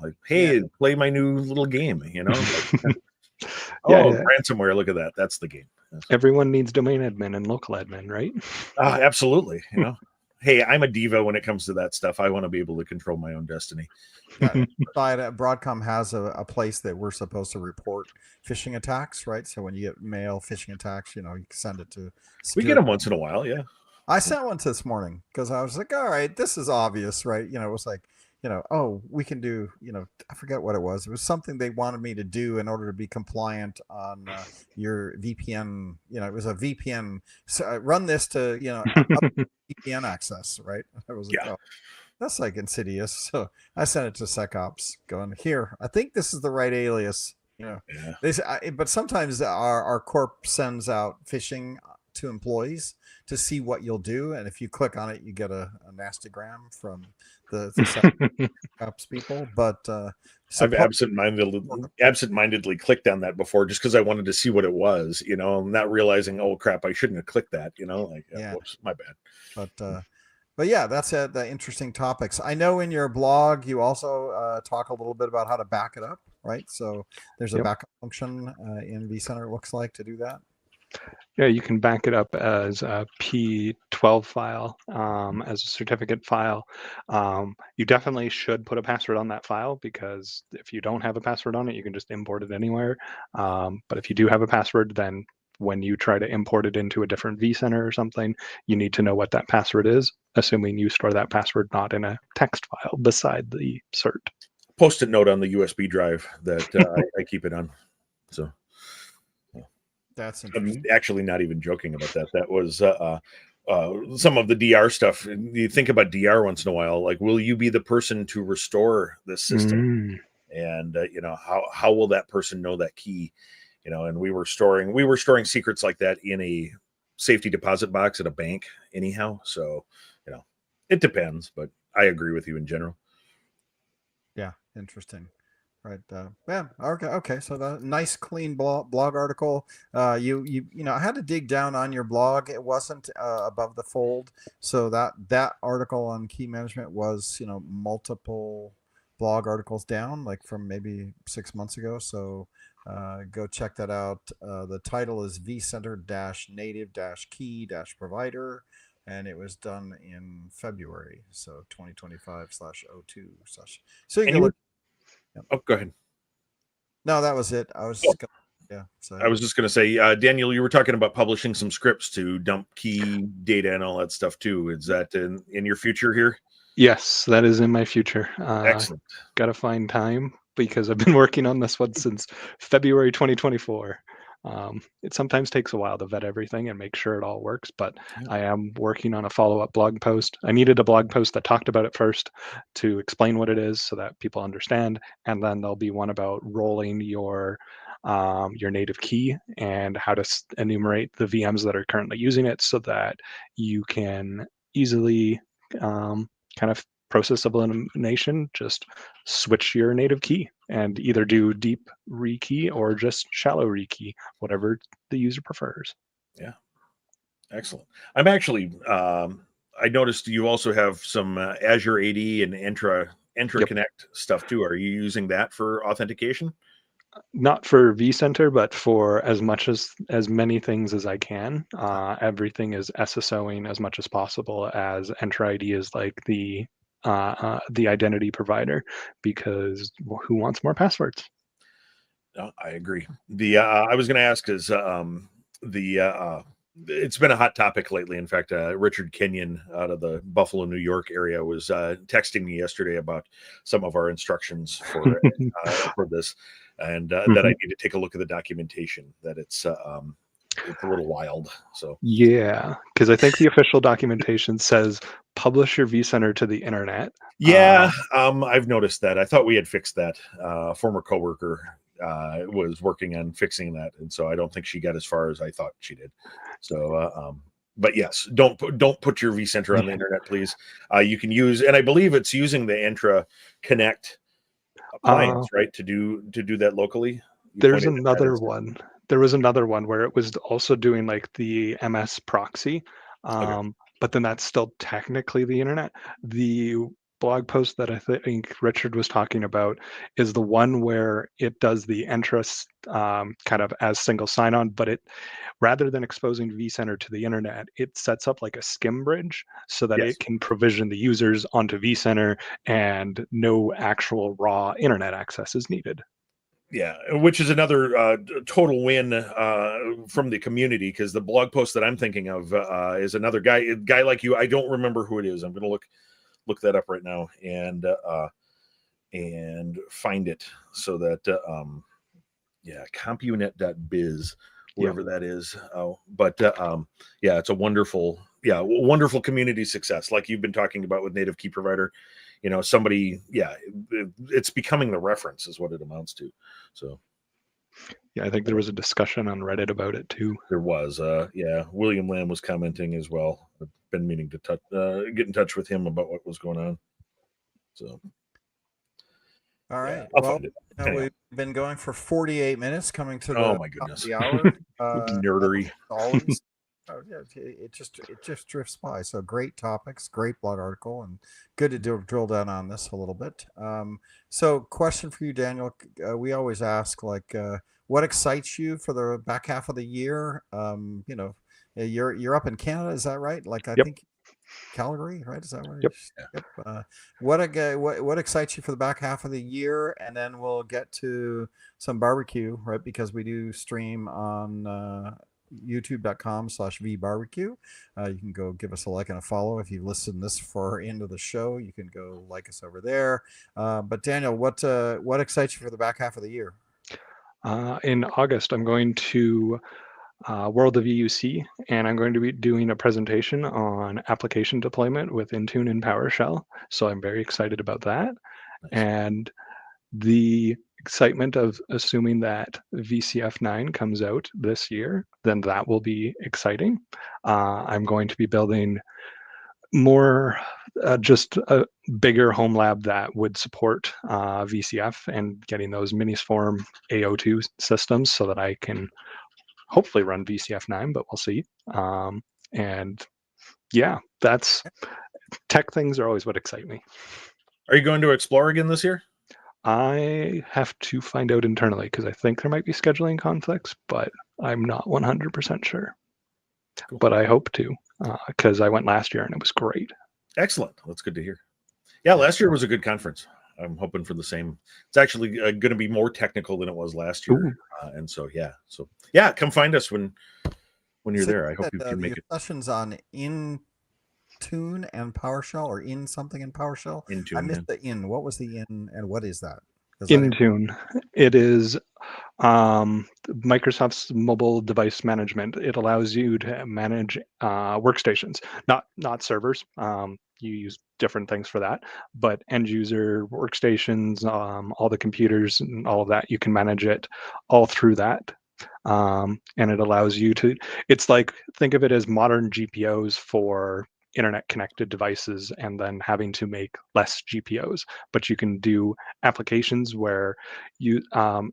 Speaker 2: like, hey, play my new little game, ransomware, look at that. That's the game.
Speaker 4: Everyone needs domain admin and local admin, right?
Speaker 2: Absolutely. Hey, I'm a diva when it comes to that stuff. I want to be able to control my own destiny.
Speaker 1: Broadcom has a place that we're supposed to report phishing attacks, right? So when you get mail phishing attacks, you can send it to security.
Speaker 2: We get them once in a while, yeah.
Speaker 1: I sent one this morning because I was like, all right, this is obvious, right? It was like, we can do, I forget what it was. It was something they wanted me to do in order to be compliant on your VPN. It was a VPN. So run this to, VPN access, right? I was like, oh, that's like insidious. So I sent it to SecOps going, here, I think this is the right alias. But sometimes our corp sends out phishing to employees to see what you'll do, and if you click on it, you get a nastygram from the ops people. But
Speaker 2: I've absentmindedly clicked on that before just because I wanted to see what it was, not realizing, oh crap, I shouldn't have clicked that, whoops, my bad.
Speaker 1: But yeah, that's the interesting topics. I know in your blog you also talk a little bit about how to back it up, right? So there's a backup function in vCenter, it looks like, to do that.
Speaker 4: Yeah, you can back it up as a P12 file, as a certificate file. You definitely should put a password on that file, because if you don't have a password on it, you can just import it anywhere. But if you do have a password, then when you try to import it into a different vCenter or something, you need to know what that password is, assuming you store that password not in a text file beside the cert.
Speaker 2: Post-it note on the USB drive that I keep it on. So
Speaker 1: That's
Speaker 2: I'm
Speaker 1: interesting.
Speaker 2: actually not even joking about that. That was some of the DR stuff. You think about DR once in a while, like, will you be the person to restore this system?
Speaker 4: Mm.
Speaker 2: And how will that person know that key? And we were storing secrets like that in a safety deposit box at a bank anyhow. So it depends, but I agree with you in general.
Speaker 1: Yeah, interesting. Right. Yeah. Okay. Okay. So the nice, clean blog article. I had to dig down on your blog. It wasn't above the fold. So that article on key management was multiple blog articles down, like from maybe 6 months ago. So go check that out. The title is vCenter native key provider. And it was done in February, so 2025/02/. So you
Speaker 2: And
Speaker 1: can look.
Speaker 2: go ahead.
Speaker 1: No, that was it. I was
Speaker 2: Oh,
Speaker 1: yeah. So
Speaker 2: I was just going to say, Daniel, you were talking about publishing some scripts to dump key data and all that stuff too. Is that in your future here?
Speaker 4: Yes, that is in my future.
Speaker 2: Excellent.
Speaker 4: Got to find time, because I've been working on this one since February 2024. It sometimes takes a while to vet everything and make sure it all works, but
Speaker 2: Yeah.
Speaker 4: I am working on a follow-up blog post. I needed a blog post that talked about it first to explain what it is so that people understand, and then there'll be one about rolling your native key and how to enumerate the VMs that are currently using it, so that you can easily kind of process of elimination, just switch your native key and either do deep rekey or just shallow rekey, whatever the user prefers.
Speaker 2: Yeah. Excellent. I'm actually, I noticed you also have some Azure AD and
Speaker 4: Yep.
Speaker 2: Connect stuff too. Are you using that for authentication?
Speaker 4: Not for vCenter, but for as many things as I can. Everything is SSOing as much as possible, as Entra ID is like the identity provider, because who wants more passwords?
Speaker 2: No, I agree. The I was going to ask is it's been a hot topic lately. In fact, Richard Kenyon out of the Buffalo, New York area was texting me yesterday about some of our instructions for this, and that I need to take a look at the documentation. That it's a little wild. So
Speaker 4: Yeah, because I think the official documentation says publish your vCenter to the internet.
Speaker 2: yeah, I've noticed that. I thought we had fixed that. Former coworker was working on fixing that, and so I don't think she got as far as I thought she did. So, but yes, don't put your vCenter on the internet, please. You can use, and I believe it's using the Entra Connect appliance, right, to do that locally.
Speaker 4: There's another one. There was another one where it was also doing like the MS proxy,
Speaker 2: Okay.
Speaker 4: but then that's still technically the internet. The blog post that I think Richard was talking about is the one where it does the interest kind of as single sign-on, but it, rather than exposing vCenter to the internet, it sets up like a skim bridge so that
Speaker 2: Yes.
Speaker 4: it can provision the users onto vCenter and no actual raw internet access is needed.
Speaker 2: Yeah, which is another total win from the community, because the blog post that I'm thinking of is another guy like you. I don't remember who it is. I'm going to look that up right now and find it, so that compunet.biz, whoever that is. Oh, but yeah, it's a wonderful community success, like you've been talking about with Native Key Provider. Somebody, it's becoming the reference is what it amounts to. So
Speaker 4: Yeah, I think there was a discussion on Reddit about it too.
Speaker 2: there was William Lamb was commenting as well. I've been meaning to get in touch with him about what was going on. So
Speaker 1: all right.
Speaker 2: I'll
Speaker 1: Well,
Speaker 2: find it.
Speaker 1: we've been going for 48 minutes, coming to
Speaker 2: Oh
Speaker 1: the
Speaker 2: my
Speaker 1: top of
Speaker 2: goodness.
Speaker 1: the hour.
Speaker 2: Nerdery.
Speaker 1: Always. It just drifts by. So great topics, great blog article, and good to drill down on this a little bit. So question for you, Daniel. We always ask, like, what excites you for the back half of the year? You're up in Canada, is that right? Like I
Speaker 4: Yep.
Speaker 1: think Calgary, right? Is that right?
Speaker 4: Yep.
Speaker 1: Yep. What excites you for the back half of the year? And then we'll get to some barbecue, right? Because we do stream on youtube.com/vbarbecue. You can go give us a like and a follow. If you listen this far into the show, you can go like us over there. But Daniel, what excites you for the back half of the year?
Speaker 4: In August, I'm going to World of EUC, and I'm going to be doing a presentation on application deployment with Intune and PowerShell. So I'm very excited about that.
Speaker 2: Nice.
Speaker 4: And the excitement of assuming that VCF9 comes out this year, then that will be exciting. I'm going to be building more just a bigger home lab that would support VCF and getting those Minisform AO2 systems so that I can hopefully run VCF9, but we'll see. And yeah, that's tech things are always what excite me.
Speaker 2: Are you going to explore again this year?
Speaker 4: I have to find out internally because I think there might be scheduling conflicts, but I'm not 100% sure.
Speaker 2: Cool.
Speaker 4: But I hope to because I went last year and it was great.
Speaker 2: Excellent. That's good to hear. Yeah, last year was a good conference. I'm hoping for the same. It's actually going to be more technical than it was last year. And so, yeah, come find us when you're there. I hope you can make it.
Speaker 1: Sessions on Intune and PowerShell, or in something in PowerShell.
Speaker 2: Intune,
Speaker 1: I missed the in. What was the in, and what is that?
Speaker 4: Intune. It is Microsoft's mobile device management. It allows you to manage workstations, not servers. You use different things for that, but end user workstations, all the computers and all of that, you can manage it all through that. And it allows you to, it's like, think of it as modern GPOs for internet connected devices and then having to make less GPOs, but you can do applications where you,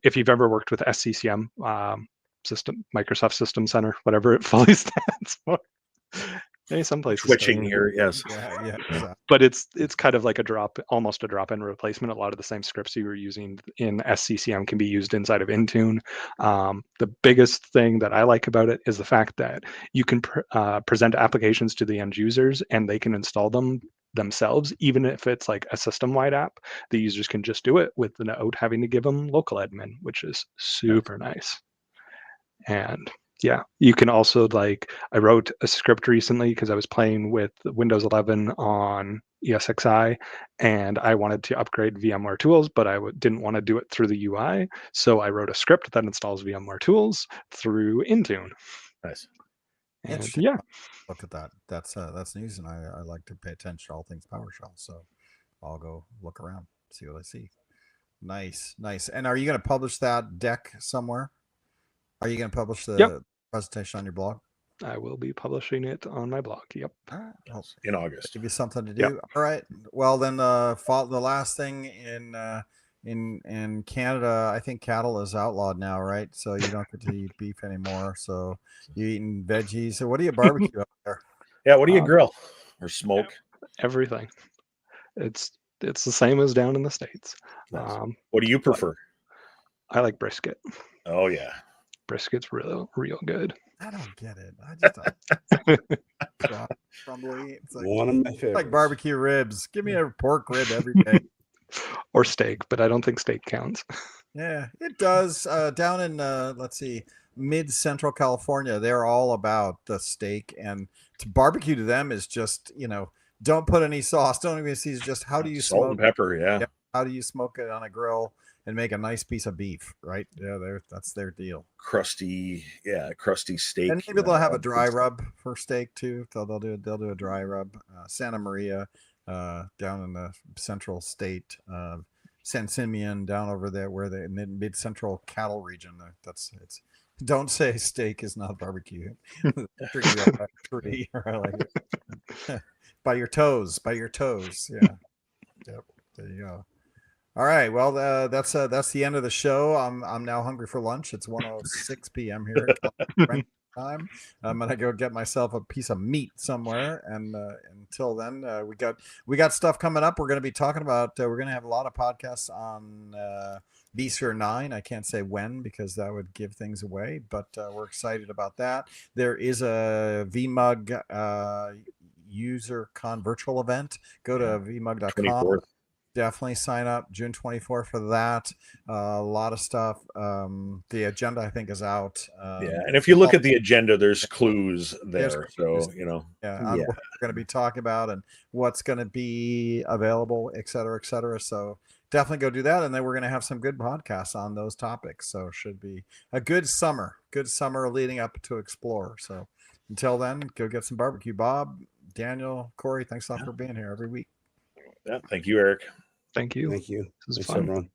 Speaker 4: if you've ever worked with SCCM, Microsoft System Center, whatever it fully stands for. Maybe some places
Speaker 2: Switching here, yes.
Speaker 1: Yeah, exactly.
Speaker 4: But it's kind of like almost a drop-in replacement. A lot of the same scripts you were using in SCCM can be used inside of Intune. The biggest thing that I like about it is the fact that you can present applications to the end users and they can install them themselves, even if it's like a system-wide app. The users can just do it without having to give them local admin, which is super nice. And yeah, you can also, like, I wrote a script recently because I was playing with Windows 11 on ESXi and I wanted to upgrade VMware tools, but I didn't want to do it through the UI. So I wrote a script that installs VMware tools through Intune.
Speaker 2: Nice.
Speaker 4: And yeah,
Speaker 1: look at that. That's news, and I like to pay attention to all things PowerShell. So I'll go look around, see what I see. Nice. And are you going to publish that deck somewhere? Are you going to publish the presentation on your blog?
Speaker 4: I will be publishing it on my blog. Yep.
Speaker 1: All right. Well,
Speaker 2: in August.
Speaker 1: Give you something to do.
Speaker 4: Yep.
Speaker 1: All right. Well, then the last thing in Canada, I think cattle is outlawed now, right? So you don't get to eat beef anymore. So you're eating veggies. So what do you barbecue out there?
Speaker 2: Yeah. What do you grill or smoke?
Speaker 4: Everything. It's the same as down in the States.
Speaker 2: Nice. What do you prefer?
Speaker 4: I like brisket.
Speaker 2: Oh yeah.
Speaker 4: Brisket's real good.
Speaker 1: I don't get it. I just crumbly. It's like,
Speaker 3: one of my favorites.
Speaker 1: Like barbecue ribs. Give me a pork rib every day.
Speaker 4: Or steak, but I don't think steak counts.
Speaker 1: Yeah, it does. Down in let's see, mid-central California, they're all about the steak, and to barbecue to them is just, don't put any sauce, don't even see, just how do you
Speaker 2: salt
Speaker 1: smoke
Speaker 2: and pepper? Yeah.
Speaker 1: How do you smoke it on a grill and make a nice piece of beef, right? Yeah, that's their deal.
Speaker 2: Crusty steak.
Speaker 1: And maybe they'll have a dry rub for steak too. They'll do a dry rub. Santa Maria, down in the central state, San Simeon down over there, where the mid central cattle region. Don't say steak is not barbecue. Tree, by your toes. Yeah. Yep. There you go. All right. Well, that's the end of the show. I'm now hungry for lunch. It's 1:06 p.m. here at time. I'm gonna go get myself a piece of meat somewhere. And until then, we got stuff coming up. We're gonna be talking about. We're gonna have a lot of podcasts on vSphere 9. I can't say when because that would give things away, but we're excited about that. There is a vMug UserCon virtual event. Go to vmug.com.
Speaker 2: 24th.
Speaker 1: Definitely sign up June 24th for that. A lot of stuff. The agenda, I think, is out.
Speaker 2: Yeah, and if you look at the agenda, there's clues there.
Speaker 1: clues.
Speaker 2: So, you know,
Speaker 1: on what we're going to be talking about and what's going to be available, et cetera, et cetera. So definitely go do that. And then we're going to have some good podcasts on those topics. So it should be a good summer leading up to Explore. So until then, go get some barbecue. Bob, Daniel, Corey, thanks a lot for being here every week.
Speaker 2: yeah, thank you, Eric.
Speaker 4: Thank you.
Speaker 3: Thank you.
Speaker 4: This is
Speaker 3: Thanks,
Speaker 4: fun.
Speaker 3: everyone.